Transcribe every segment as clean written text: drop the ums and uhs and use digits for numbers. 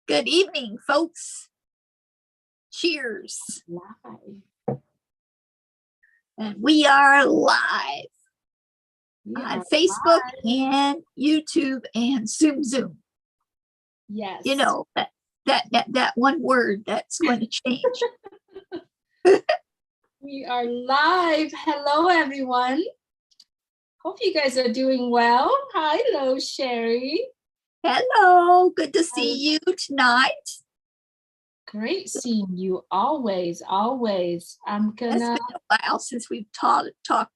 Good evening, folks. Cheers. Live. And we are live on Facebook and YouTube and Zoom. Yes. You know, that one word that's going to change. We are live. Hello, everyone. Hope you guys are doing well. Hello, Sherry. Hello. Good to see you tonight. Great seeing you always. I'm gonna. It's been a while since we've talked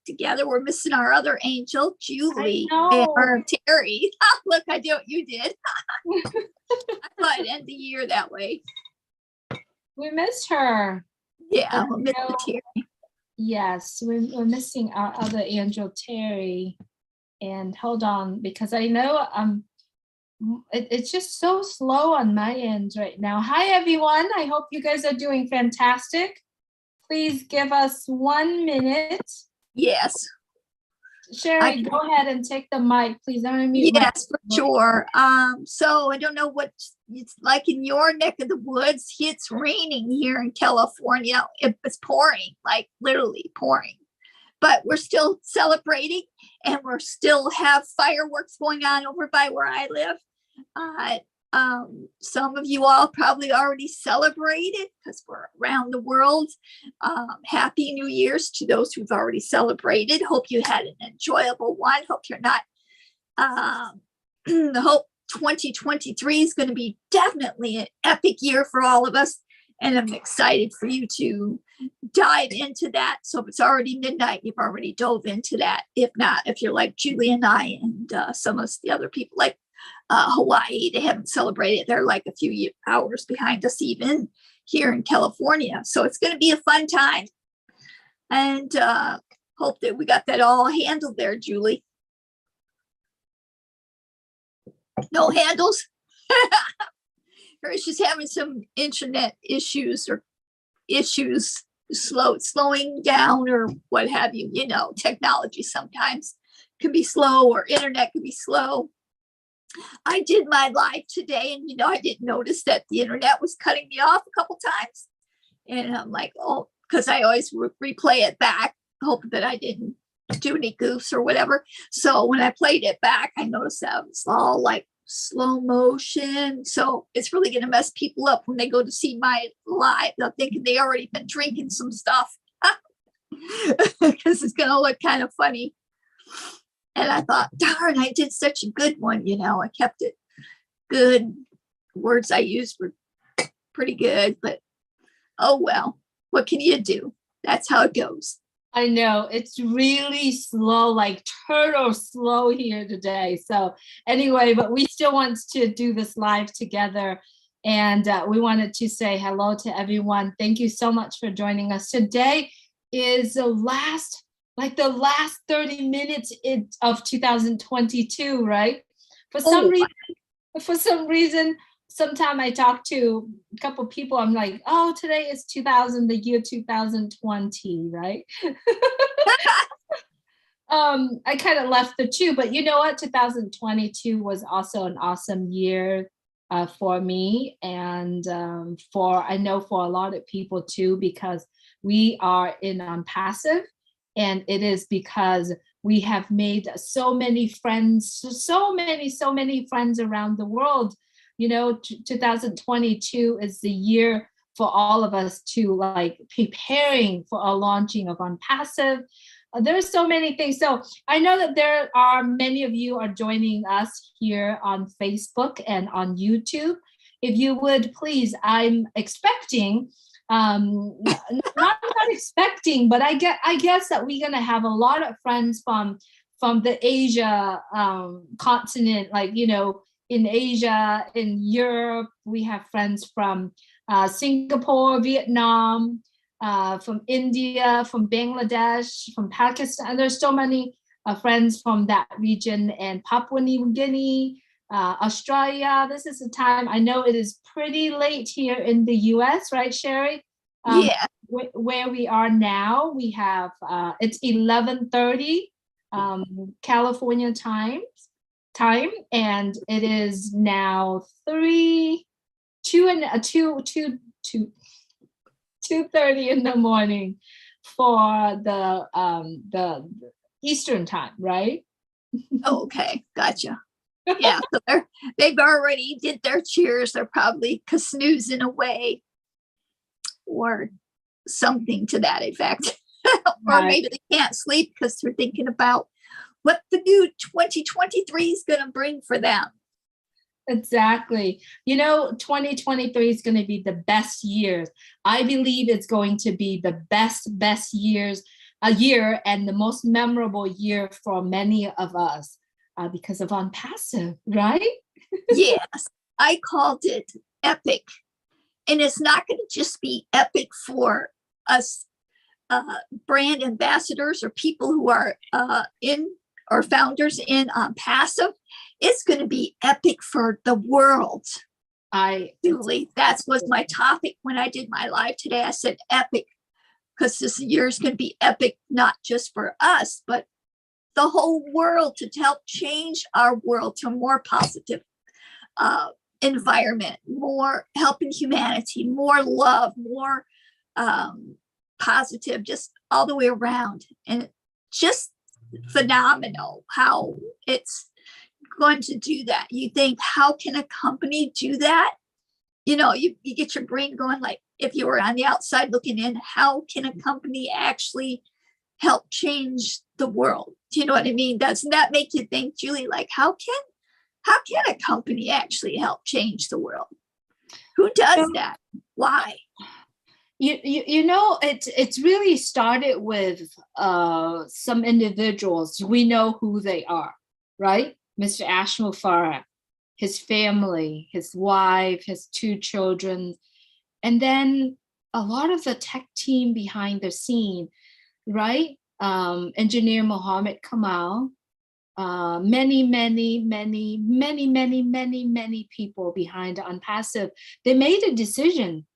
together. We're missing our other angel, Julie, or Terry. Look, I did what you did. I thought I'd end the year that way. We missed her. Yeah, we'll miss Terry. Yes, we're missing our other angel, Terry. And hold on, because I know it's just so slow on my end right now. Hi, everyone. I hope you guys are doing fantastic. Please give us 1 minute. Yes. Sherry, go ahead and take the mic, please. I'm gonna mute yes, for sure. So I don't know what it's like in your neck of the woods. It's raining here in California. It's pouring, like literally pouring. But we're still celebrating, and we're still have fireworks going on over by where I live. Some of you all probably already celebrated because we're around the world. Happy New Year's to those who've already celebrated. Hope you had an enjoyable one. Hope you're not. Hope 2023 is going to be definitely an epic year for all of us. And I'm excited for you to dive into that. So if it's already midnight, you've already dove into that. If not, if you're like Julie and I and some of the other people like Hawaii, they haven't celebrated. They're like a few hours behind us even here in California. So it's going to be a fun time. And hope that we got that all handled there, Julie. No handles? Or she's having some internet issues or issues slowing down or what have you. You know, technology sometimes can be slow, or internet can be slow. I did my live today, and I didn't notice that the internet was cutting me off a couple times, and I'm like, oh, because I always replay it back, hope that I didn't do any goofs or whatever. So when I played it back, I noticed that it was all like slow motion. So it's really going to mess people up when they go to see my live. They'll think they already been drinking some stuff because it's going to look kind of funny. And I thought, darn, I did such a good one. I kept it good. Words I used were pretty good, but oh well, what can you do? That's how it goes. I know it's really slow, like turtle slow here today. So anyway, but we still want to do this live together. And we wanted to say hello to everyone. Thank you so much for joining us. Today is the last 30 minutes of 2022, right? For some reason, sometime I talk to a couple people, I'm like, oh, today is the year 2020, right? I kind of left the two, but you know what? 2022 was also an awesome year for me, and I know for a lot of people too, because we are in ONPASSIVE, and it is because we have made so many friends, so many friends around the world. 2022 is the year for all of us to like preparing for a launching of ONPASSIVE. There's so many things. So I know that there are many of you are joining us here on Facebook and on YouTube. If you would please, I'm expecting, not expecting, but I guess that we're gonna have a lot of friends from the Asia continent, like in Asia, in Europe. We have friends from Singapore, Vietnam, from India, from Bangladesh, from Pakistan. There's so many friends from that region, and Papua New Guinea, Australia. This is the time. I know it is pretty late here in the US, right, Sherry? Yeah. Where we are now, we have it's 11:30 California time, and it is now 3:02 2:30 in the morning for the Eastern time, right? Oh, okay, gotcha. Yeah, so they've already did their cheers. They're probably snoozing away or something to that effect. Or Right. maybe they can't sleep because they're thinking about what the new 2023 is going to bring for them. Exactly. 2023 is going to be the best years. I believe it's going to be the best year and the most memorable year for many of us because of ONPASSIVE, right? Yes, I called it epic. And it's not going to just be epic for us brand ambassadors or people who are in or founders in Passive. It's going to be epic for the world. Julie, that was my topic when I did my live today. I said epic because this year is going to be epic, not just for us, but the whole world, to help change our world to a more positive environment, more helping humanity, more love, more positive, just all the way around. And just phenomenal how it's going to do that. You think, how can a company do that? You get your brain going, like, if you were on the outside looking in, how can a company actually help change the world? Do you know what I mean? Doesn't that make you think, Julie, like, how can a company actually help change the world? Who does that? Why? It's really started with some individuals. We know who they are, right? Mr. Ashmul Farah, his family, his wife, his 2 children, and then a lot of the tech team behind the scene, right? Engineer Mohammed Kamal, many people behind ONPASSIVE. They made a decision,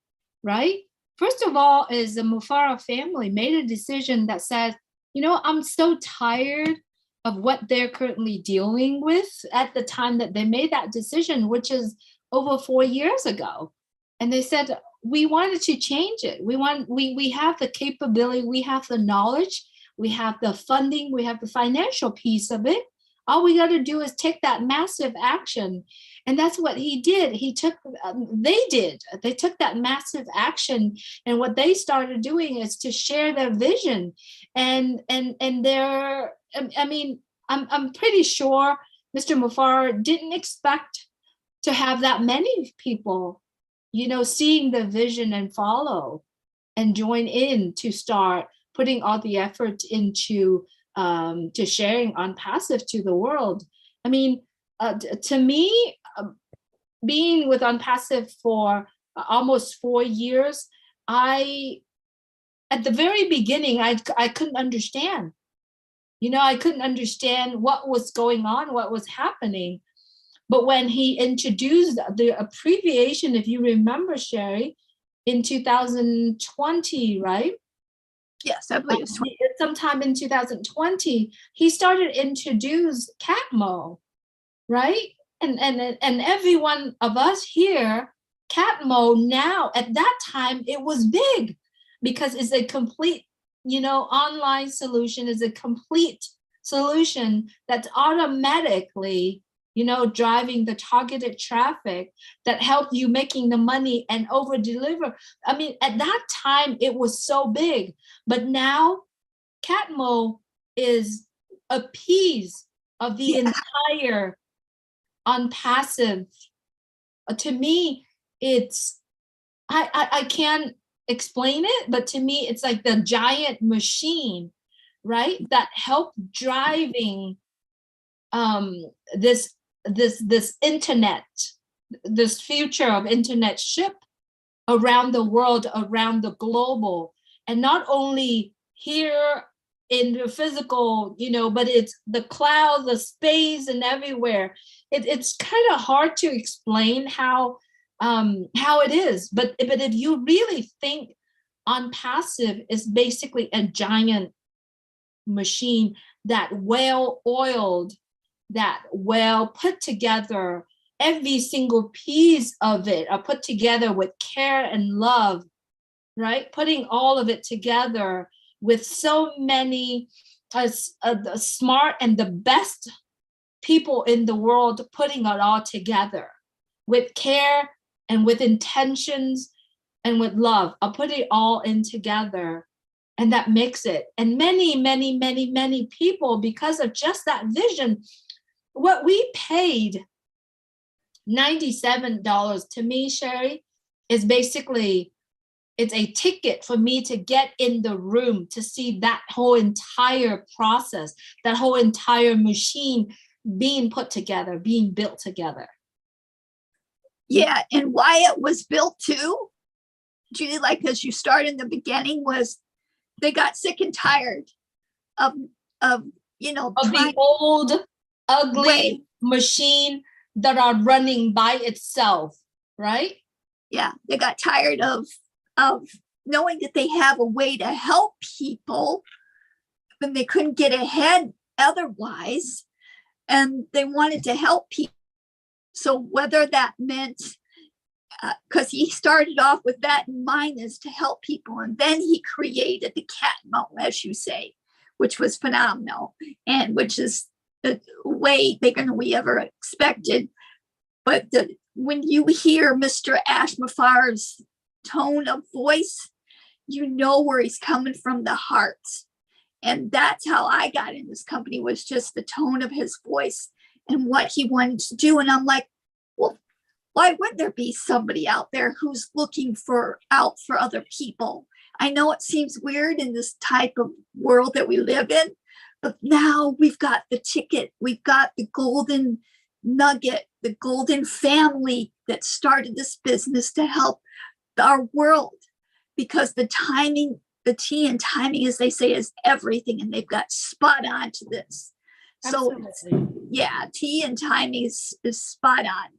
right? First of all, is the Mufarah family made a decision that says, I'm so tired of what they're currently dealing with at the time that they made that decision, which is over 4 years ago. And they said, we wanted to change it. We have the capability, we have the knowledge, we have the funding, we have the financial piece of it. All we got to do is take that massive action. And that's what he did. They took that massive action. And what they started doing is to share their vision. And they're, I'm pretty sure Mr. Mufar didn't expect to have that many people, seeing the vision and follow and join in to start putting all the effort into to sharing ONPASSIVE to the world. To me, being with ONPASSIVE for almost 4 years, at the very beginning, I couldn't understand. I couldn't understand what was going on, what was happening. But when he introduced the abbreviation, if you remember, Sherry, in 2020, right? Yes, I believe it's sometime in 2020, he started to introduce Catmo, right? And every one of us here, Catmo now, at that time, it was big because it's a complete, online solution, is a complete solution that's automatically, driving the targeted traffic that help you making the money and over deliver. At that time, it was so big, but now Catmo is a piece of the entire ONPASSIVE. To me, it's, I can't explain it, but to me, it's like the giant machine, right? That help driving this internet, this future of internet ship around the world, around the global, and not only here in the physical, but it's the cloud, the space, and everywhere. It's kind of hard to explain how it is, but if you really think ONPASSIVE is basically a giant machine that well-oiled, that well put together, every single piece of it are put together with care and love, right? Putting all of it together with so many the smart and the best people in the world, putting it all together with care and with intentions and with love. I'll put it all in together, and that makes it. And many, many, many, many people, because of just that vision, what we paid $97 to me, Sherry, is basically, it's a ticket for me to get in the room to see that whole entire process, that whole entire machine being put together, being built together. Yeah, and why it was built too, Julie, like as you start in the beginning, was they got sick and tired of the old ugly machine that are running by itself, right? Yeah, they got tired of knowing that they have a way to help people when they couldn't get ahead otherwise, and they wanted to help people. So whether that meant, because he started off with that in mind, is to help people, and then he created the cat mo, as you say, which was phenomenal, and which is way bigger than we ever expected. But when you hear Mr. Ashmafar's tone of voice, you know where he's coming from, the heart. And that's how I got in this company, was just the tone of his voice and what he wanted to do. And I'm like, well, why wouldn't there be somebody out there who's looking out for other people? I know it seems weird in this type of world that we live in, but now we've got the ticket. We've got the golden nugget, the golden family that started this business to help our world, because the timing, the tea and timing, as they say, is everything, and they've got spot on to this. Absolutely. So yeah, tea and timing is spot on.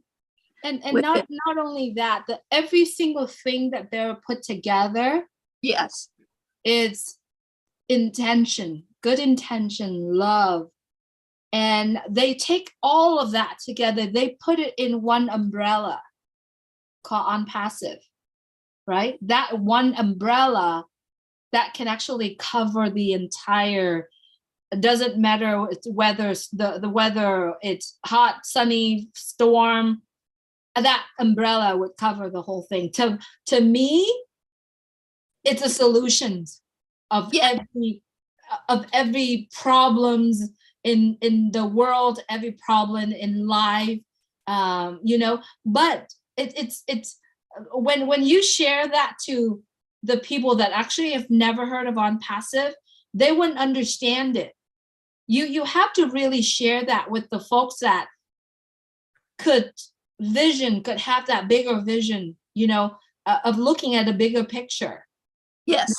And not only that, every single thing that they're put together, yes, is intention, good intention, love. And they take all of that together, they put it in one umbrella called ONPASSIVE, right? That one umbrella that can actually cover the entire, it doesn't matter whether the weather, it's hot, sunny, storm, that umbrella would cover the whole thing. To me, it's a solution of every problems in the world, every problem in life, but it's when you share that to the people that actually have never heard of ONPASSIVE, they wouldn't understand it. You have to really share that with the folks that could have that bigger vision, of looking at a bigger picture. Yes.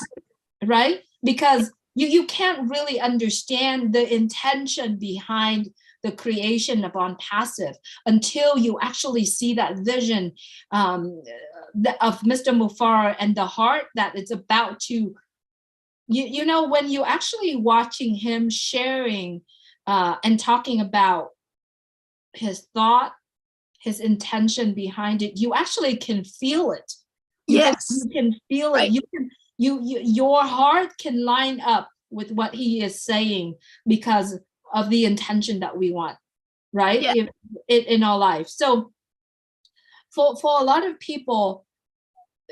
Right? Because you can't really understand the intention behind the creation of ONPASSIVE until you actually see that vision of Mr. Mufar and the heart that it's about to, when you actually watching him sharing and talking about his thought, his intention behind it, you actually can feel it. You can feel it. You can, your heart can line up with what he is saying because of the intention that we want, right? Yeah. In our life. So for a lot of people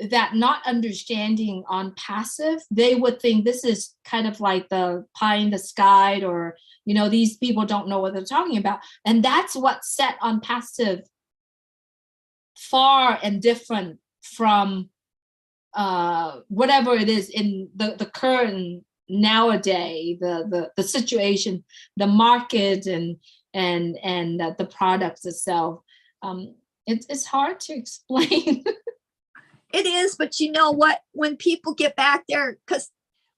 that not understanding ONPASSIVE, they would think this is kind of like the pie in the sky, or these people don't know what they're talking about. And that's what set ONPASSIVE far and different from whatever it is in the current nowadays, the situation, the market, and the products itself. It's hard to explain. It is, but you know what? When people get back there, because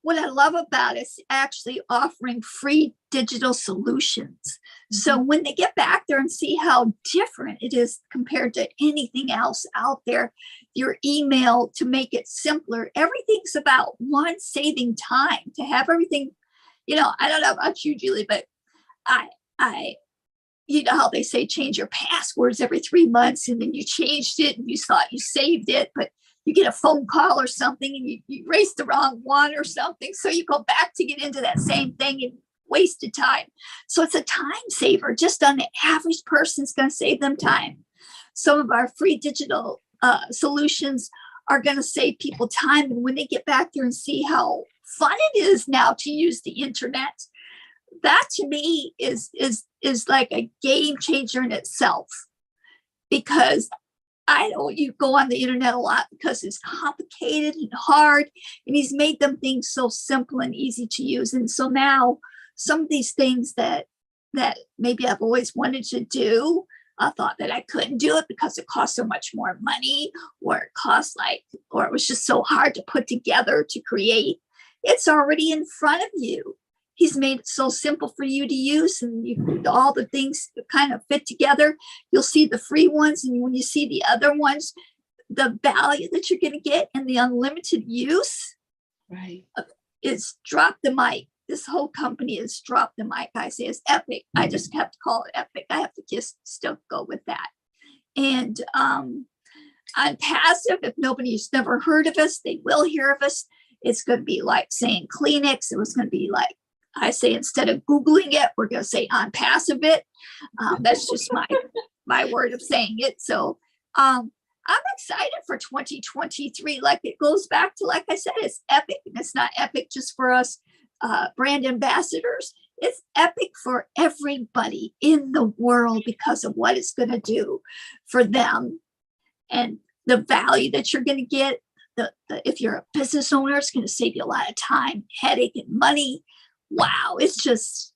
what I love about it is actually offering free digital solutions. Mm-hmm. So when they get back there and see how different it is compared to anything else out there, your email, to make it simpler, everything's about one, saving time, to have everything, I don't know about you, Julie, but I you know how they say change your passwords every 3 months, and then you changed it and you thought you saved it, but you get a phone call or something and you erased the wrong one or something. So you go back to get into that same thing and wasted time. So it's a time saver. Just on the average person, it's going to save them time. Some of our free digital solutions are going to save people time. And when they get back there and see how fun it is now to use the internet, that to me is like a game changer in itself. Because I know you go on the internet a lot because it's complicated and hard, and he's made them things so simple and easy to use. And so now some of these things that maybe I've always wanted to do, I thought that I couldn't do it because it cost so much more money, or it was just so hard to put together to create. It's already in front of you. He's made it so simple for you to use, and all the things kind of fit together. You'll see the free ones, and when you see the other ones, the value that you're going to get and the unlimited use, right, is drop the mic. This whole company is drop the mic. I say it's epic. I just have to call it epic. I have to just still go with that. And on Passive, if nobody's never heard of us, they will hear of us. It's going to be like saying Kleenex. It was going to be like, I say, instead of Googling it, we're going to say ONPASSIVE it. That's just my word of saying it. So I'm excited for 2023. Like, it goes back to, like I said, it's epic. And it's not epic just for us brand ambassadors. It's epic for everybody in the world because of what it's going to do for them and the value that you're going to get. If you're a business owner, it's going to save you a lot of time, headache, and money. Wow, it's just,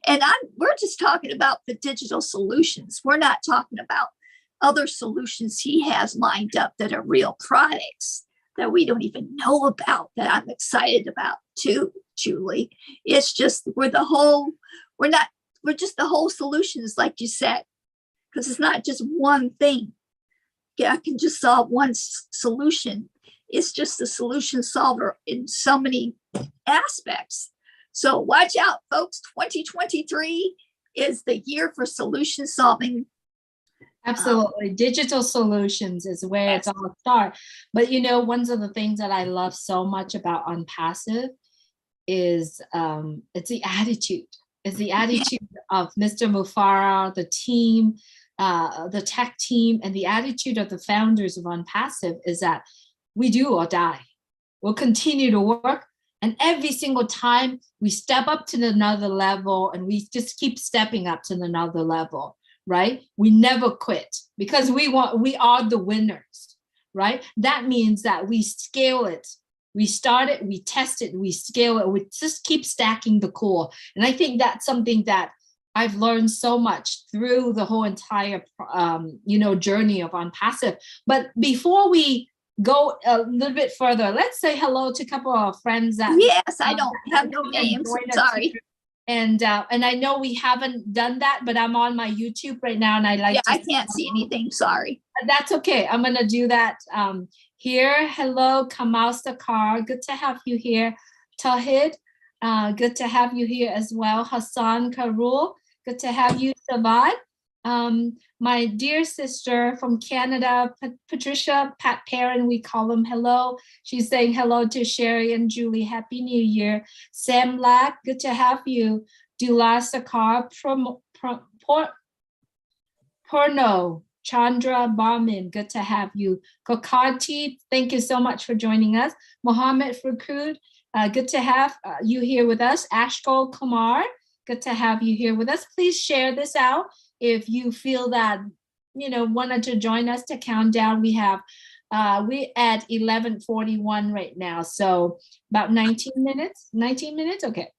and we're just talking about the digital solutions. We're not talking about other solutions he has lined up that are real products that we don't even know about, that I'm excited about too, Julie. It's just, we're just the whole solutions, like you said, because it's not just one thing. Yeah, I can just solve one solution. It's just the solution solver in so many aspects. So watch out, folks. 2023 is the year for solution solving. Absolutely. Digital solutions is where Yes. it's all starts. But you know, one of the things that I love so much about ONPASSIVE is it's the attitude. It's the attitude of Mr. Mufara, the team, the tech team, and the attitude of the founders of ONPASSIVE is that we do or die. We'll continue to work. And every single time we step up to another level, and we just keep stepping up to another level, right? We never quit because we are the winners, right? That means that we scale it. We start it, we test it, we scale it. We just keep stacking the core. And I think that's something that I've learned so much through the whole entire, journey of ONPASSIVE. But before we go a little bit further, let's say hello to a couple of friends that I don't have no names. Sorry. And I know we haven't done that, but I'm on my YouTube right now, and I can't see anything. Sorry. That's okay. I'm gonna do that here. Hello, Kamal Sakar. Good to have you here. Tahid, good to have you here as well. Hassan Karul, good to have you. Savad. My dear sister from Canada, Patricia, Pat Perrin, we call them hello. She's saying hello to Sherry and Julie. Happy New Year. Sam Lack, good to have you. Dula Sakar, Porno, Chandra Barman, good to have you. Kokati, thank you so much for joining us. Mohammed Frukud, good to have you here with us. Ashkol Kumar, good to have you here with us. Please share this out if you feel that, wanted to join us to count down. We have, we at 11:41 right now. So about 19 minutes, okay.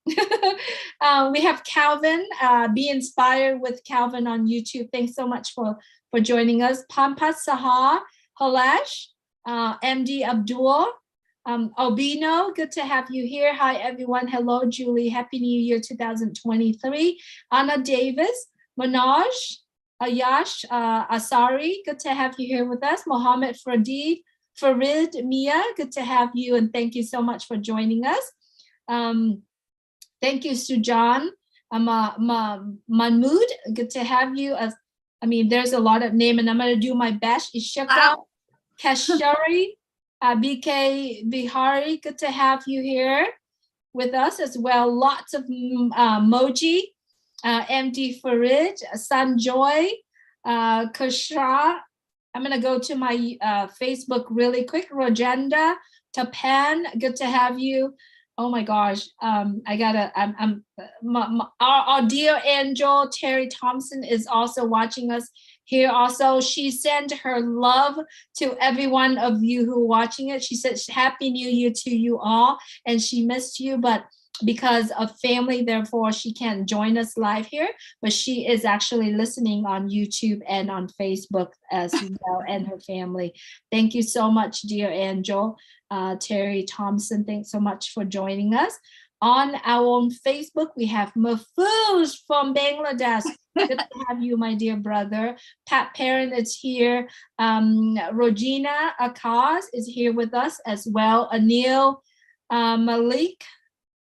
We have Calvin, Be Inspired with Calvin on YouTube. Thanks so much for joining us. Pampas Saha, Halash, MD Abdul, Albino, good to have you here. Hi, everyone. Hello, Julie. Happy New Year 2023. Anna Davis, Manoj, Ayash, Asari, good to have you here with us. Mohammed Farid, Mia, good to have you, and thank you so much for joining us. Thank you, Sujan. Mahmood, good to have you. There's a lot of name, and I'm going to do my best. Ishika, Wow. Kashari, BK Bihari, good to have you here with us as well. Lots of Moji, MD Farid, Sanjoy, Kashra. I'm going to go to my Facebook really quick. Rojenda, Tapan, good to have you. Oh my gosh, our dear angel, Terry Thompson, is also watching us here also. She sent her love to every one of you who are watching it. She said, Happy New Year to you all. And she missed you, but because of family, therefore she can't join us live here, but she is actually listening on YouTube and on Facebook as well, and her family. Thank you so much, dear angel. Terry Thompson, thanks so much for joining us. On our own Facebook, we have Mahfouz from Bangladesh. Good to have you, my dear brother. Pat Parent is here. Rogina Akaz is here with us as well. Anil Malik.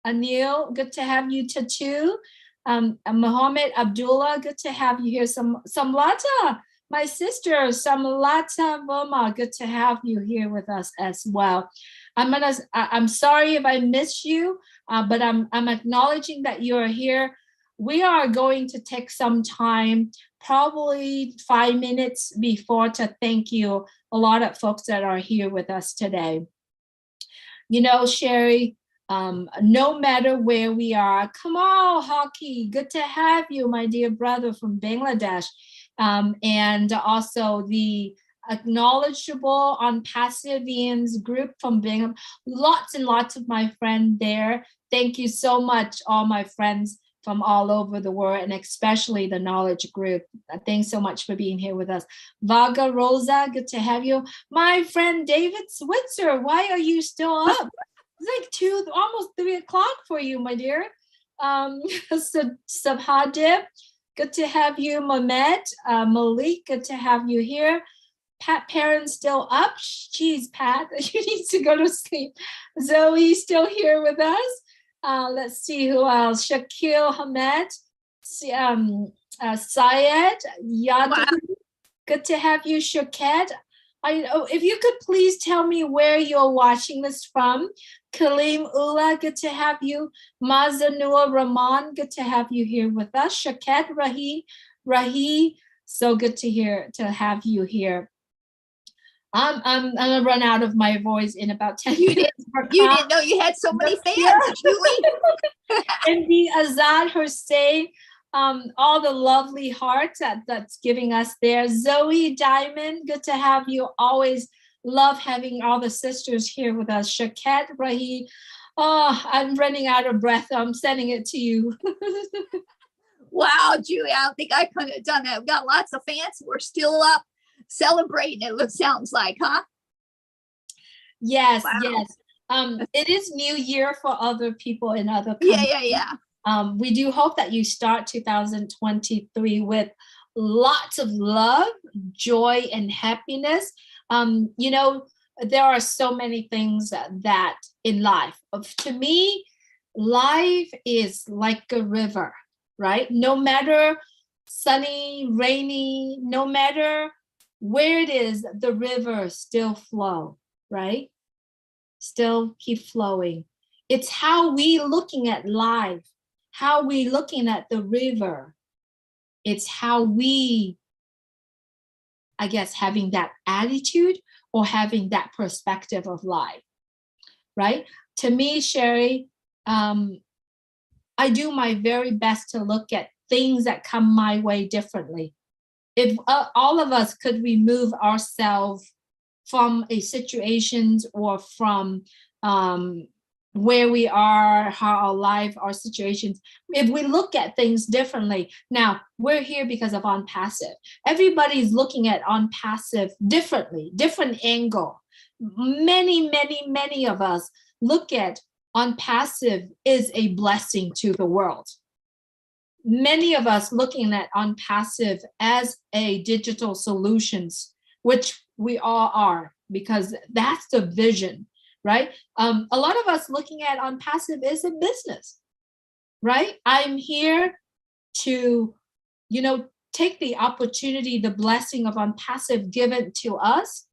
Anil, good to have you too. Mohammed Abdullah, good to have you here. Samlata, my sister, Samlata Voma, good to have you here with us as well. I'm sorry if I missed you, but I'm acknowledging that you're here. We are going to take some time, probably 5 minutes before, to thank you, a lot of folks that are here with us today. You know, Sherry, no matter where we are, Kamal Hockey, good to have you, my dear brother from Bangladesh. And also the acknowledgeable ONPASSIVEians group from Bangladesh. Lots and lots of my friends there. Thank you so much, all my friends from all over the world, and especially the knowledge group. Thanks so much for being here with us. Vaga Rosa, good to have you. My friend David Switzer, why are you still up? It's like almost 3 o'clock for you, my dear. Subhadib, good to have you. Mehmet, Malik, good to have you here. Pat Parent still up. Geez, Pat, you need to go to sleep. Zoe still here with us. Let's see who else. Shakil Hamed, Syed, Yad. Wow. Good to have you, Shaket. If you could please tell me where you're watching this from. Kalim Ula, good to have you. Mazanua Rahman, good to have you here with us. Shaket Rahi, so good to have you here. I'm gonna run out of my voice in about 10 minutes. You didn't know you had so many fans, Julie. And the Azad Hussein, all the lovely hearts that's giving us there. Zoe Diamond, good to have you. Always love having all the sisters here with us. Shaket Rahi, oh, I'm running out of breath. I'm sending it to you. Wow, Julie, I don't think I could have done that. We've got lots of fans. We're still up celebrating, it sounds like, huh? Yes, wow. Yes. It is New Year for other people in other countries. Yeah. We do hope that you start 2023 with lots of love, joy, and happiness. You know, there are so many things that in life. To me, life is like a river, right? No matter sunny, rainy, no matter where it is, the river still flow, right? Still keep flowing. It's how we looking at life, how we looking at the river. It's how we, I guess, having that attitude or having that perspective of life, right? To me, Sherry, I do my very best to look at things that come my way differently. If all of us could remove ourselves from a situations or from where we are, how our life, our situations, if we look at things differently. Now, we're here because of ONPASSIVE. Everybody's looking at ONPASSIVE differently, different angle. Many of us look at ONPASSIVE is a blessing to the world. Many of us looking at ONPASSIVE as a digital solutions, which we all are, because that's the vision, right? A lot of us looking at ONPASSIVE is a business. right? I'm here to, take the opportunity, the blessing of ONPASSIVE given to us,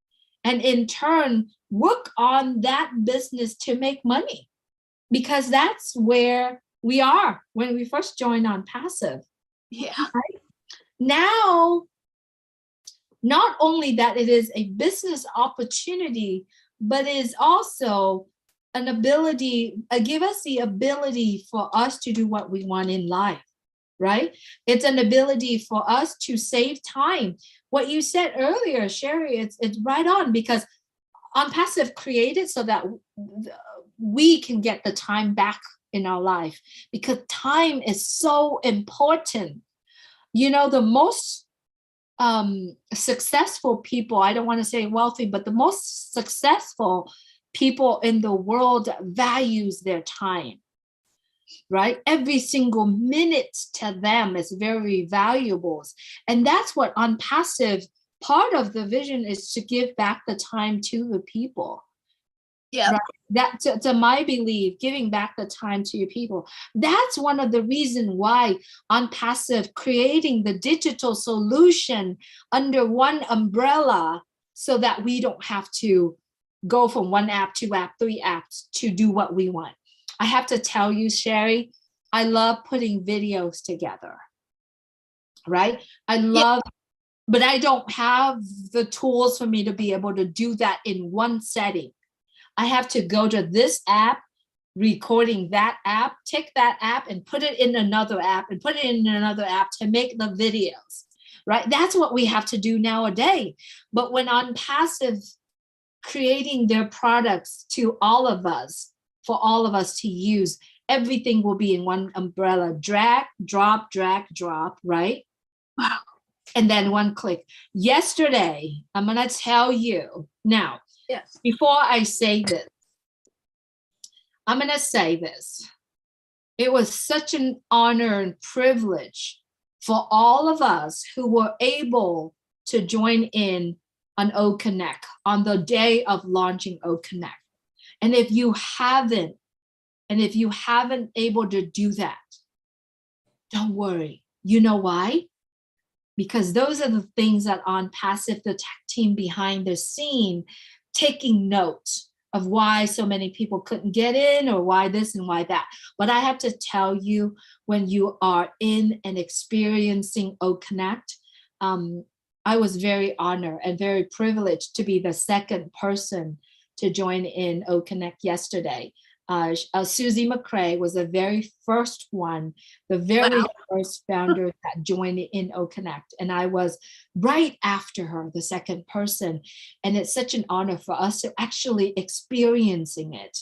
and in turn, work on that business to make money, because that's where we are when we first joined ONPASSIVE. Yeah. Right? Now, not only that it is a business opportunity, but it is also an ability, give us the ability for us to do what we want in life, right? It's an ability for us to save time. What you said earlier, Sherry, it's right on, because ONPASSIVE created so that we can get the time back in our life, because time is so important. The most successful people, I don't want to say wealthy, but the most successful people in the world values their time, right? Every single minute to them is very valuable. And that's what ONPASSIVE, part of the vision is to give back the time to the people. Yeah. Right? That to my belief, giving back the time to your people. That's one of the reasons why ONPASSIVE creating the digital solution under one umbrella, so that we don't have to go from one app, two app, three apps to do what we want. I have to tell you, Sherry, I love putting videos together, right? I love, but I don't have the tools for me to be able to do that in one setting. I have to go to this app, recording that app, take that app and put it in another app and put it in another app to make the videos, right? That's what we have to do nowadays. But when ONPASSIVE creating their products to all of us, for all of us to use, everything will be in one umbrella. Drag, drop, right? Wow. And then one click. Yesterday, I'm going to tell you now, Yes. before I say this, I'm going to say this. It was such an honor and privilege for all of us who were able to join in on OConnect on the day of launching OConnect. And if you haven't able to do that, don't worry. You know why? Because those are the things that ONPASSIVE, the tech team behind the scene, taking notes of why so many people couldn't get in, or why this and why that. But I have to tell you, when you are in and experiencing OConnect, I was very honored and very privileged to be the second person to join in OConnect yesterday. Susie McCrae was the very first one, the very first founder that joined in OConnect. And I was right after her, the second person. And it's such an honor for us to actually experiencing it.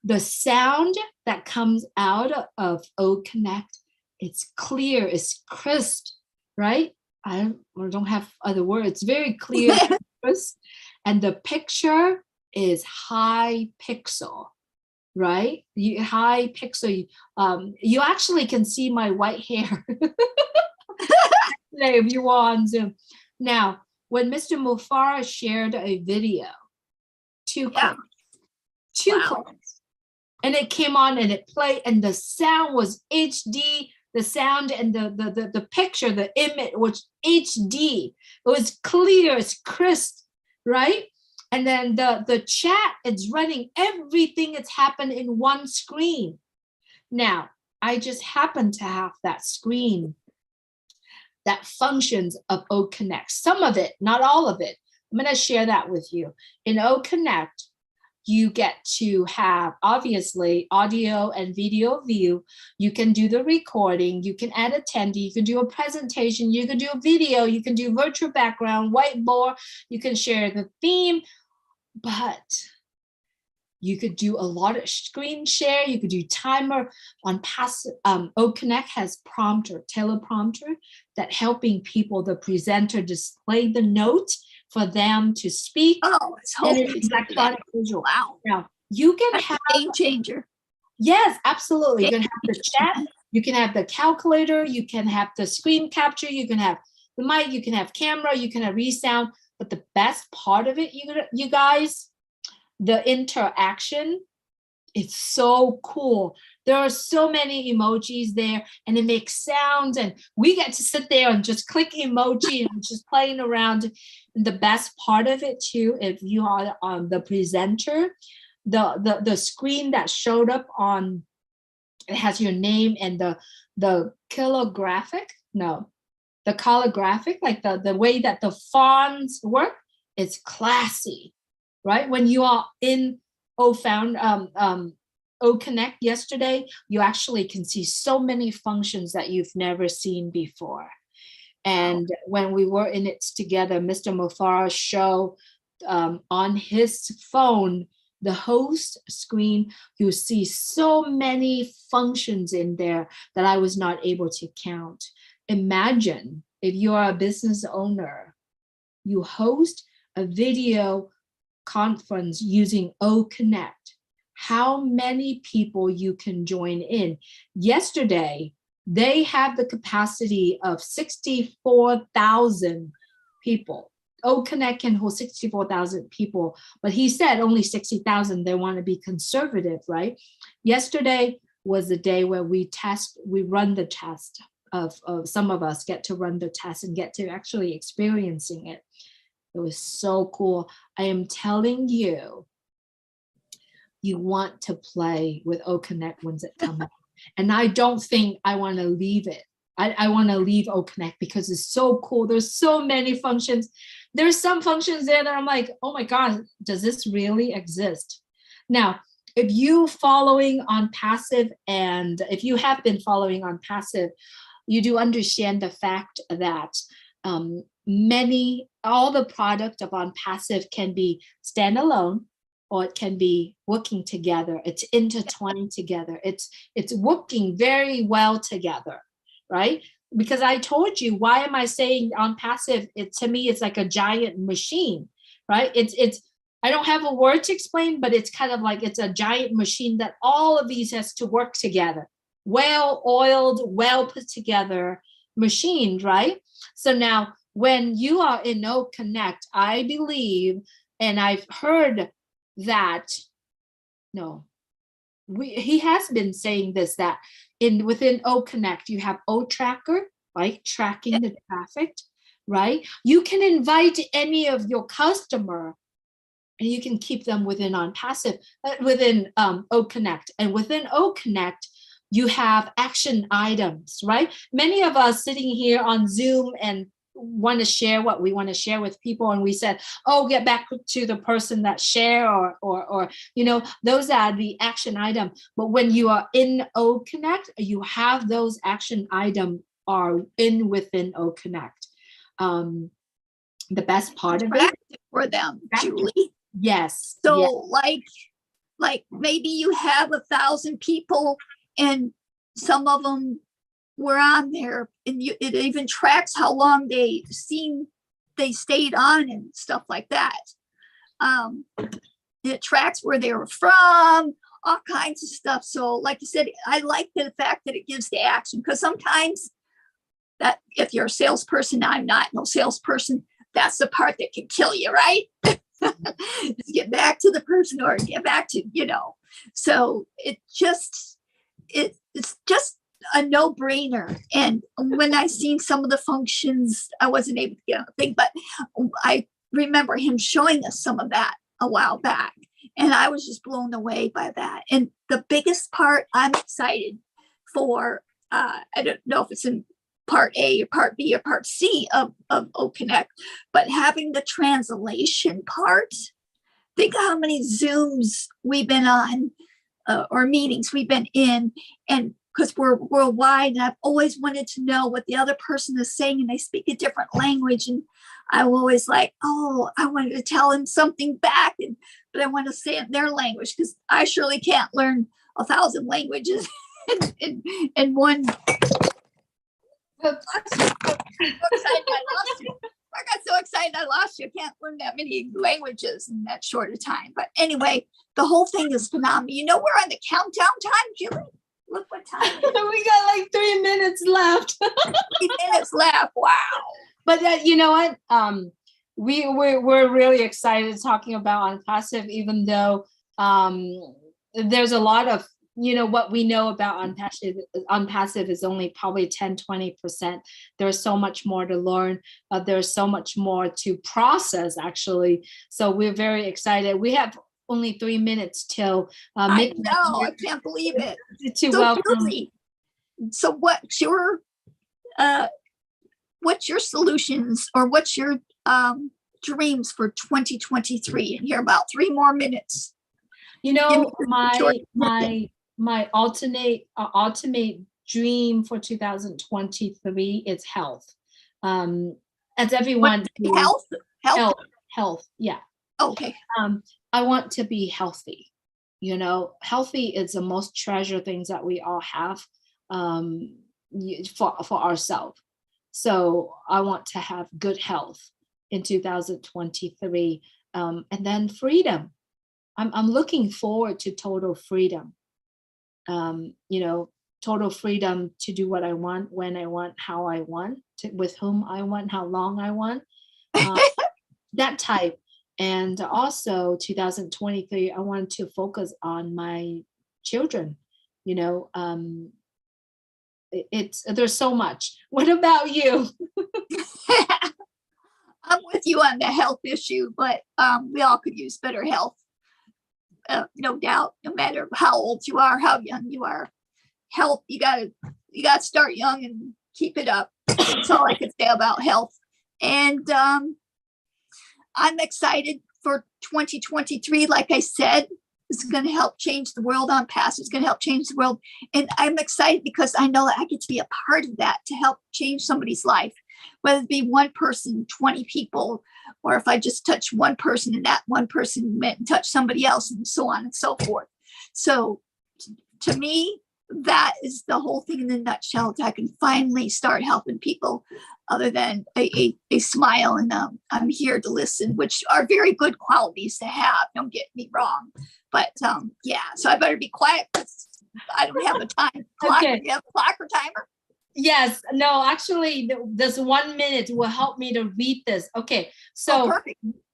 The sound that comes out of OConnect, it's clear, it's crisp, right? I don't have other words, very clear, crisp. And the picture is high pixel, right? High pixel. You actually can see my white hair today if you are on Zoom. Now, when Mr. Mufara shared a video, two clicks, and it came on and it played, and the sound was HD. The sound and the picture, the image was HD. It was clear, it's crisp, right? And then the chat is running, everything that's happened in one screen. Now, I just happen to have that screen that functions of OConnect. Some of it, not all of it. I'm going to share that with you. In OConnect, you get to have, obviously, audio and video view. You can do the recording. You can add attendee. You can do a presentation. You can do a video. You can do virtual background, whiteboard. You can share the theme. But you could do a lot of screen share. You could do timer. ONPASSIVE. OConnect has prompter, teleprompter, that helping people, the presenter, display the note for them to speak. Oh, it's electronic visual. Wow. Now, you can That's have a game changer. Yes, absolutely. You can have the chat, you can have the calculator, you can have the screen capture, you can have the mic, you can have camera, you can have resound. But the best part of it, you guys, the interaction, it's so cool. There are so many emojis there, and it makes sounds, and we get to sit there and just click emoji and just playing around. And the best part of it too, if you are the presenter, the screen that showed up on, it has your name and the calligraphic, no, the calligraphic, like the way that the fonts work, it's classy, right? When you are in OConnect yesterday, you actually can see so many functions that you've never seen before. And when we were in it together, Mr. Mufara showed on his phone, the host screen, you see so many functions in there that I was not able to count. Imagine if you are a business owner, you host a video conference using OConnect, how many people you can join in. Yesterday, they have the capacity of 64,000 people. OConnect can hold 64,000 people, but he said only 60,000. They want to be conservative, right? Yesterday was the day where we run the test of some of us get to run the test and get to actually experiencing it. It was so cool. I am telling you, you want to play with OConnect once it comes out. And I don't think I want to leave it. I want to leave OConnect because it's so cool. There's so many functions. There's some functions there that I'm like, oh my God, does this really exist? Now, if you following ONPASSIVE, and if you have been following ONPASSIVE, you do understand the fact that all the product of ONPASSIVE can be standalone, or it can be working together. It's intertwined together. It's working very well together, right? Because I told you, why am I saying ONPASSIVE? To me, it's like a giant machine, right? I don't have a word to explain, but it's kind of like it's a giant machine that all of these has to work together. Well-oiled, well put together machine, right? So now when you are in OConnect, I believe, and I've heard that, he has been saying this, that within OConnect, you have OTracker, right? Tracking the traffic, right? You can invite any of your customer and you can keep them within ONPASSIVE, within OConnect. And within OConnect, you have action items, right? Many of us sitting here on Zoom and want to share what we want to share with people, and we said, oh, get back to the person that share, or those are the action item. But when you are in OConnect, you have those action item are within OConnect. The best part of it for them, Julie. Yes. So yes. like maybe you have 1,000 people and some of them were on there, and it even tracks how long they stayed on and stuff like that. It tracks where they were from, all kinds of stuff. So like you said, I like the fact that it gives the action, because sometimes that if you're a salesperson, I'm not no salesperson, that's the part that can kill you, right? Just get back to the person, or get back to, so it's just a no-brainer. And when I seen some of the functions, I wasn't able to get on the thing, but I remember him showing us some of that a while back, and I was just blown away by that. And the biggest part I'm excited for, I don't know if it's in part A or part B or part C of OConnect, but having the translation part. Think how many Zooms we've been on, or meetings we've been in, and because we're worldwide, and I've always wanted to know what the other person is saying, and they speak a different language, and I'm always like, oh, I wanted to tell him something back, but I want to say it in their language, because I surely can't learn 1,000 languages in one. I got so excited I lost you. I can't learn that many languages in that short a time. But anyway, the whole thing is phenomenal. We're on the countdown time, Julie. Look what time. We got like 3 minutes left. 3 minutes left. Wow. But you know what? We're really excited talking about ONPASSIVE, even though there's a lot of you know, what we know about unpassive is only probably 10-20%. There's so much more to learn. There's so much more to process, actually. So we're very excited. We have only 3 minutes till I know, I can't believe it. To So welcome. Julie, so what's your solutions, or what's your dreams for 2023? And here, about 3 more minutes. You know, my ultimate dream for 2023 is health. As everyone, health, yeah. Okay. I want to be healthy. You know, healthy is the most treasured things that we all have for ourselves. So I want to have good health in 2023, and then freedom. I'm looking forward to total freedom. You know, total freedom to do what I want, when I want, how I want, with whom I want, how long I want, that type. And also 2023, I want to focus on my children. You know, there's so much. What about you? I'm with you on the health issue, but we all could use better health. No doubt, no matter how old you are, how young you are, health, you gotta start young and keep it up. That's all I could say about health. And I'm excited for 2023. Like I said, it's going to help change the world. ONPASSIVE is going to help change the world. And I'm excited because I know that I get to be a part of that, to help change somebody's life, whether it be one person, 20 people, or if I just touch one person and that one person went and touched somebody else, and so on and so forth. So to me, that is the whole thing in a nutshell. I can finally start helping people other than a smile and I'm here to listen, which are very good qualities to have. Don't get me wrong. But yeah, so I better be quiet because I don't have a time clock. Okay. You have a clock or timer? Yes, no, actually, this 1 minute will help me to read this. Okay, so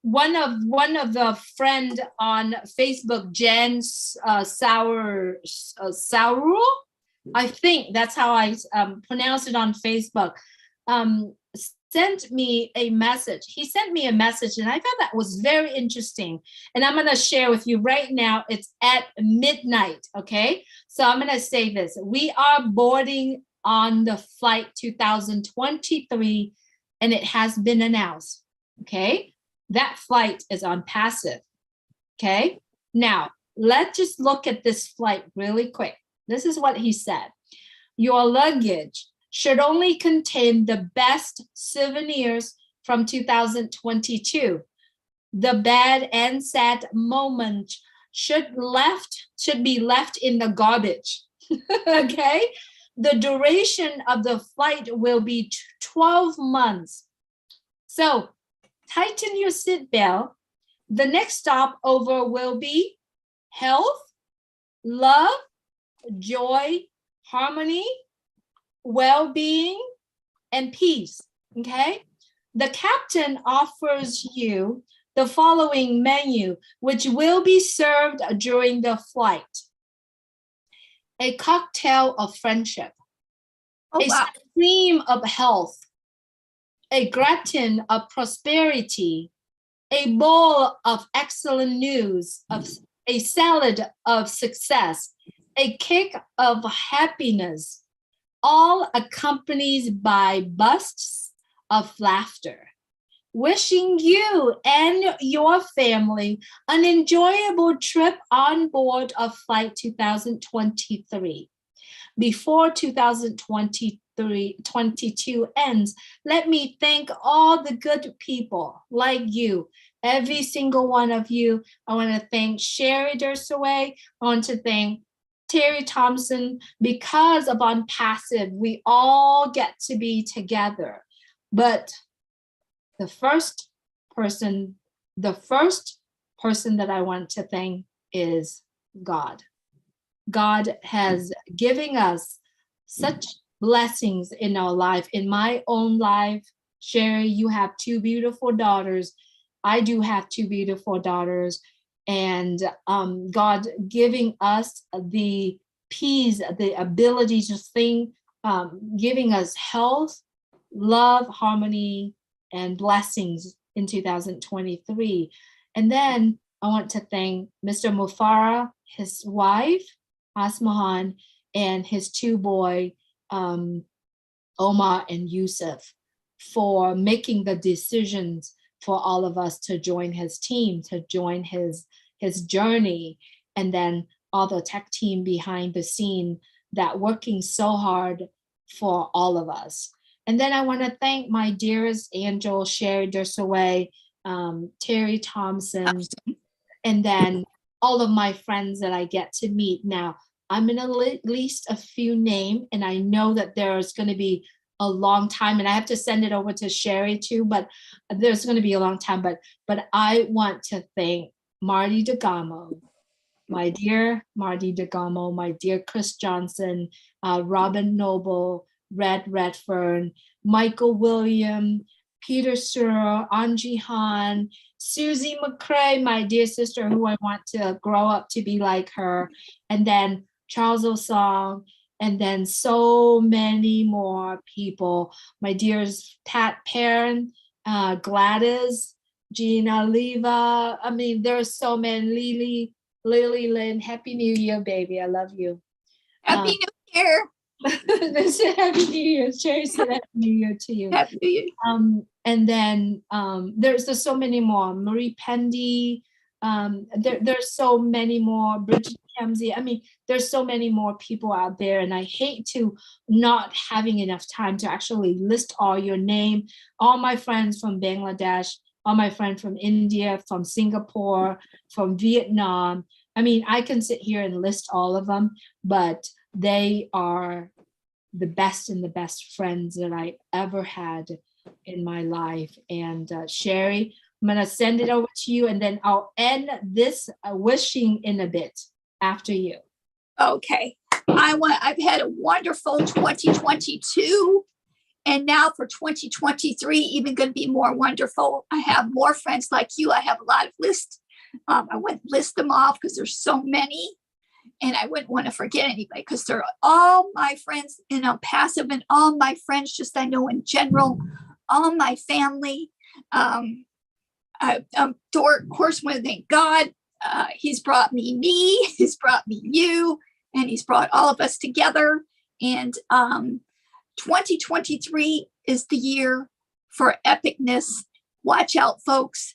one of the friend on Facebook, Jen Sauer, I think that's how I pronounce it on Facebook, sent me a message. He sent me a message, and I thought that was very interesting. And I'm going to share with you right now. It's at midnight. Okay, so I'm going to say this: we are boarding on the flight 2023, and it has been announced. Okay, that flight is ONPASSIVE. Okay, now let's just look at this flight really quick. This is what he said: your luggage should only contain the best souvenirs from 2022. The bad and sad moments should be left in the garbage. Okay, the duration of the flight will be 12 months. So tighten your seatbelt. The next stop over will be health, love, joy, harmony, well-being, and peace. Okay, the captain offers you the following menu, which will be served during the flight: a cocktail of friendship, a stream of health, a gratin of prosperity, a bowl of excellent news, a salad of success, a cake of happiness, all accompanied by bursts of laughter. Wishing you and your family an enjoyable trip on board of Flight 2023. Before 2022 ends, let me thank all the good people like you, every single one of you. I want to thank Sherry Dursaway. I want to thank Terry Thompson. Because of ONPASSIVE, we all get to be together. But the first person that I want to thank is God. God has given us such blessings in our life. In my own life, Sherry, you have 2 beautiful daughters. I do have 2 beautiful daughters. And God giving us the peace, the ability to think, giving us health, love, harmony, and blessings in 2023. And then I want to thank Mr. Mufara, his wife, Asmahan, and his two boys, Omar and Yusuf, for making the decisions for all of us to join his team, to join his journey, and then all the tech team behind the scene that working so hard for all of us. And then I want to thank my dearest angel, Sherry Dersaway, Terry Thompson, and then all of my friends that I get to meet. Now, I'm going to list a few names, and I know that there's going to be a long time, and I have to send it over to Sherry too, but there's going to be a long time. But I want to thank Marty DeGamo, my dear Marty DeGamo, my dear Chris Johnson, Robin Noble, Red Redfern, Michael William, Peter Sur, Anji Han, Susie McCrae, my dear sister, who I want to grow up to be like her, and then Charles Osong, and then so many more people. My dears Pat Perrin, Gladys, Gina Leva. I mean, there's so many. Lily Lynn, Happy New Year, baby. I love you. Happy New Year. Happy New Year. Sherry said Happy New Year to you. Happy New Year. And then there's so many more. Marie Pendy. There's so many more. Bridget Kemsey. I mean, there's so many more people out there, and I hate to not having enough time to actually list all your name. All my friends from Bangladesh, all my friends from India, from Singapore, from Vietnam. I mean, I can sit here and list all of them, but they are the best and the best friends that I ever had in my life. And Sherry, I'm going to send it over to you, and then I'll end this wishing in a bit after you. Okay. I've had a wonderful 2022. And now for 2023, even going to be more wonderful. I have more friends like you. I have a lot of lists. I wouldn't list them off because there's so many. And I wouldn't want to forget anybody because they're all my friends in ONPASSIVE, and all my friends just I know in general, all my family. I of course want to thank God. He's brought me, he's brought me you, and he's brought all of us together. And 2023 is the year for epicness. Watch out, folks.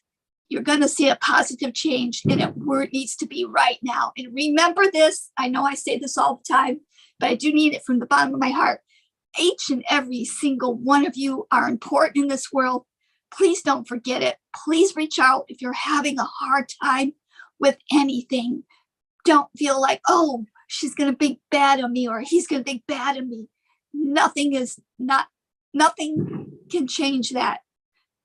You're going to see a positive change, and it needs to be right now. And remember this. I know I say this all the time, but I do mean it from the bottom of my heart. Each and every single one of you are important in this world. Please don't forget it. Please reach out if you're having a hard time with anything. Don't feel like, oh, she's going to think bad of me, or he's going to think bad of me. Nothing can change that.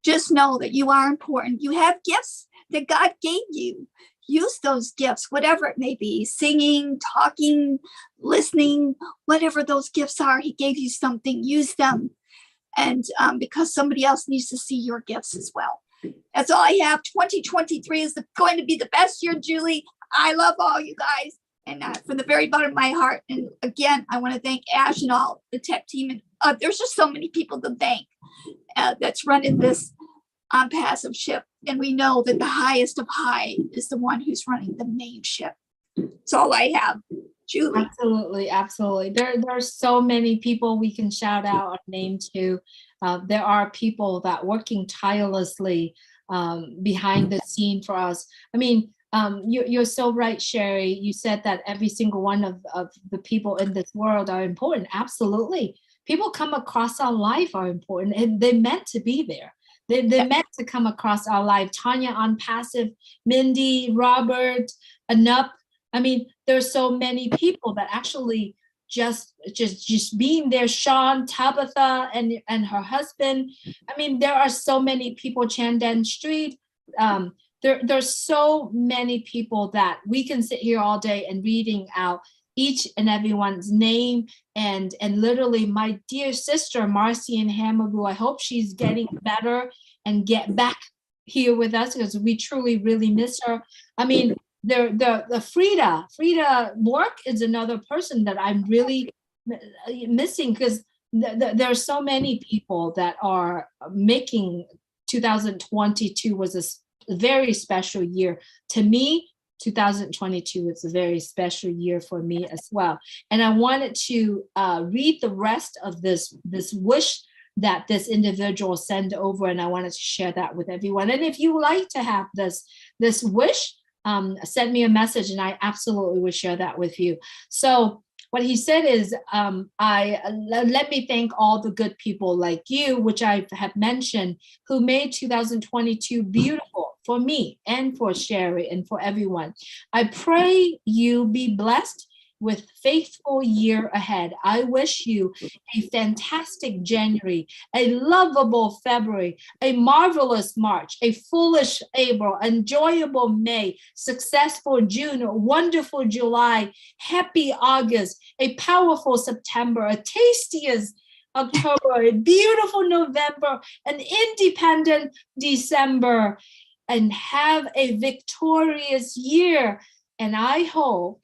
Just know that you are important. You have gifts that God gave you. Use those gifts, whatever it may be, singing, talking, listening, whatever those gifts are. He gave you something, use them. And because somebody else needs to see your gifts as well. That's all I have. 2023 is going to be the best year, Julie. I love all you guys. And from the very bottom of my heart. And again, I want to thank Ash and all the tech team. And there's just so many people to thank that's running this ONPASSIVE ship. And we know that the highest of high is the one who's running the main ship. That's all I have. Julie. Absolutely, absolutely. There are so many people we can shout out our name to. There are people that working tirelessly behind the scene for us. I mean, you're so right, Sherry. You said that every single one of the people in this world are important. Absolutely. People come across our life are important, and they're meant to be there. They're meant to come across our life. Tanya ONPASSIVE, Mindy, Robert, Anup. I mean, there's so many people that actually just being there. Sean, Tabitha, and her husband. I mean, there are so many people. Chandan Street. There's so many people that we can sit here all day and reading out each and everyone's name. And literally my dear sister, Marcy in Hamabu, I hope she's getting better and get back here with us, because we truly really miss her. I mean, the Frida Work is another person that I'm really missing, because there are so many people that are making 2022 was a very special year to me. 2022 is a very special year for me as well. And I wanted to read the rest of this wish that this individual sent over, and I wanted to share that with everyone. And if you like to have this wish, send me a message and I absolutely will share that with you. So what he said is, let me thank all the good people like you, which I have mentioned, who made 2022 beautiful for me and for Sherry and for everyone. I pray you be blessed with faithful year ahead. I wish you a fantastic January, a lovable February, a marvelous March, a foolish April, enjoyable May, successful June, a wonderful July, happy August, a powerful September, a tastiest October, a beautiful November, an independent December, and have a victorious year. And I hope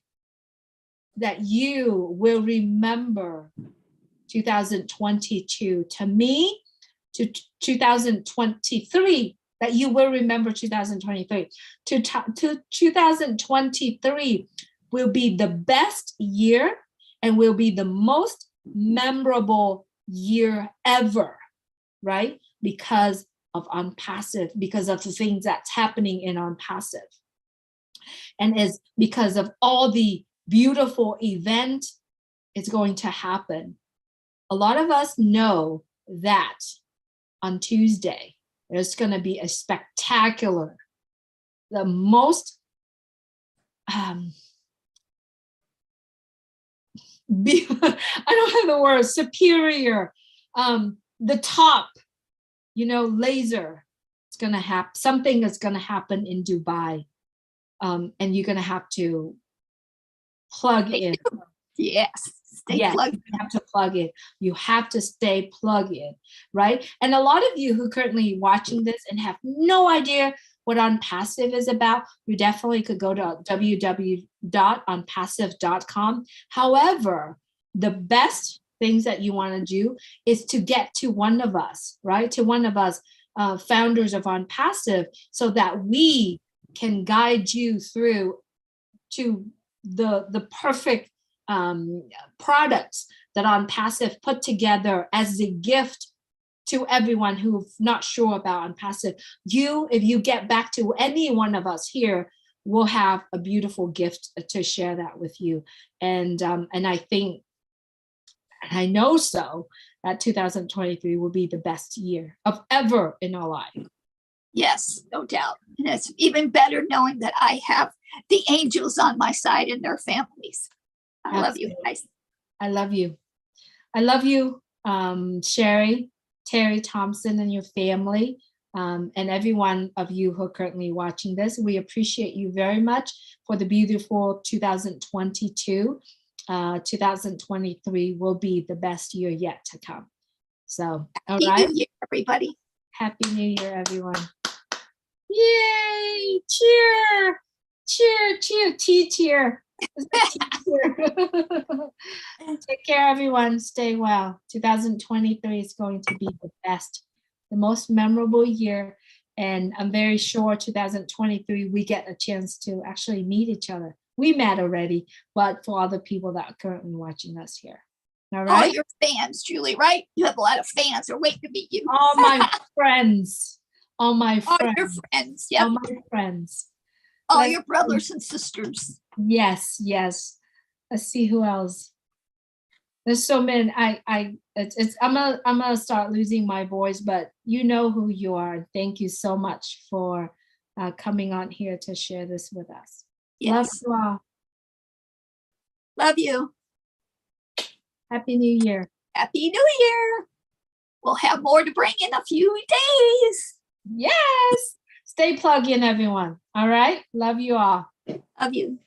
that you will remember 2022, to me, to 2023, that you will remember 2023. To 2023 will be the best year and will be the most memorable year ever, right? Because of ONPASSIVE, because of the things that's happening in ONPASSIVE. And is because of all the beautiful event is going to happen. A lot of us know that on Tuesday, there's going to be a spectacular, the most I don't have the word, superior, the top, laser. It's going to happen. Something is going to happen in Dubai. And you're going to have to plug in. Yes. Plugged in. You have to plug in. You have to stay plugged in, right? And a lot of you who currently watching this and have no idea what ONPASSIVE is about, you definitely could go to www.onpassive.com. However, the best things that you want to do is to get to one of us, right? To one of us, founders of ONPASSIVE, so that we can guide you through to the perfect products that ONPASSIVE put together as a gift to everyone who's not sure about ONPASSIVE. If you get back to any one of us here, we'll have a beautiful gift to share that with you. And I think, and I know so, that 2023 will be the best year of ever in our life. Yes, no doubt. And it's even better knowing that I have the angels on my side and their families. I love you guys. I love you. I love you, Sherry, Terry Thompson, and your family, and every one of you who are currently watching this. We appreciate you very much for the beautiful 2022. 2023 will be the best year yet to come. So, all right. Happy New Year, everybody. Happy New Year, everyone. Yay! Cheer! Cheer, cheer, T-cheer. Take care, everyone. Stay well. 2023 is going to be the best, the most memorable year. And I'm very sure 2023, we get a chance to actually meet each other. We met already, but for other people that are currently watching us here. All right? All your fans, Julie, right? You have a lot of fans who are waiting to meet you. All my friends. All my friends. All your friends. Yep. All my friends. All your brothers and sisters. Yes, yes. Let's see who else. There's so many. I'm gonna start losing my voice, but you know who you are. Thank you so much for coming on here to share this with us. Yes. Love you all. Love you. Happy New Year. Happy New Year. We'll have more to bring in a few days. Yes. Stay plugged in, everyone. All right. Love you all. Love you.